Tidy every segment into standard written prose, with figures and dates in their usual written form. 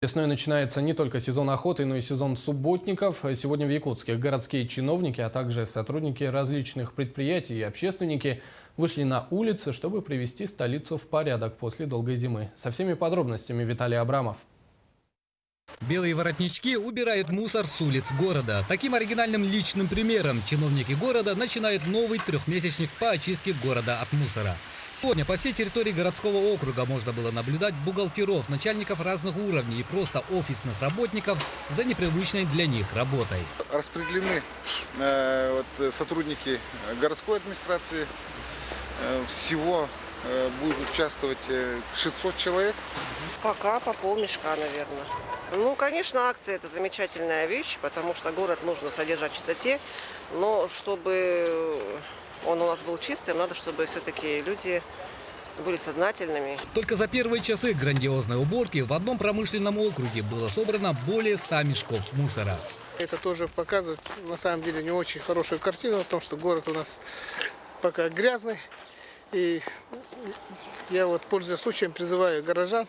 Весной начинается не только сезон охоты, но и сезон субботников. Сегодня в Якутске городские чиновники, а также сотрудники различных предприятий и общественники вышли на улицы, чтобы привести столицу в порядок после долгой зимы. Со всеми подробностями Виталий Абрамов. Белые воротнички убирают мусор с улиц города. Таким оригинальным личным примером чиновники города начинают новый трехмесячник по очистке города от мусора. Сегодня по всей территории городского округа можно было наблюдать бухгалтеров, начальников разных уровней и просто офисных работников за непривычной для них работой. Распределены сотрудники городской администрации. Всего будет участвовать 600 человек. Пока по полмешка, наверное. Ну, конечно, акция – это замечательная вещь, потому что город нужно содержать в чистоте. Но чтобы он у нас был чистым, надо, чтобы все-таки люди были сознательными. Только за первые часы грандиозной уборки в одном промышленном округе было собрано более 100 мешков мусора. Это тоже показывает, на самом деле, не очень хорошую картину о том, что город у нас пока грязный. И я пользуясь случаем, призываю горожан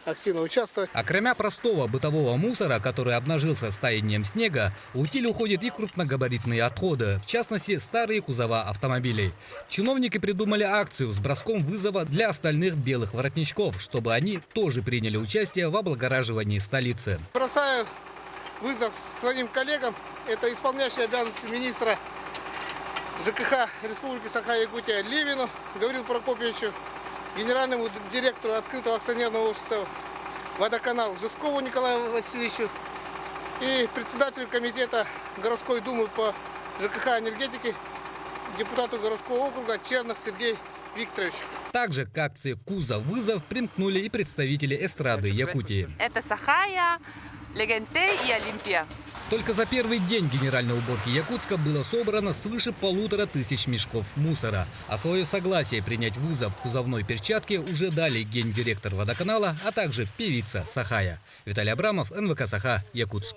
активно участвовать. А кроме простого бытового мусора, который обнажился с таянием снега, в утиль уходят и крупногабаритные отходы, в частности, старые кузова автомобилей. Чиновники придумали акцию с броском вызова для остальных белых воротничков, чтобы они тоже приняли участие в облагораживании столицы. Бросаю вызов своим коллегам. Это исполняющий обязанности министра ЖКХ Республики Саха-Якутия Левину Гаврилу Прокопьевичу, генеральному директору открытого акционерного общества «Водоканал» Жескову Николаю Васильевичу и председателю комитета городской думы по ЖКХ энергетике, депутату городского округа Черных Сергей Викторович. Также к акции «Кузов-вызов» примкнули и представители эстрады Якутии. Это Сахая, Легентей и Олимпия. Только за первый день генеральной уборки Якутска было собрано свыше 1500 мешков мусора. А свое согласие принять вызов в кузовной перчатке уже дали гендиректор водоканала, а также певица Сахая. Виталий Абрамов, НВК Саха, Якутск.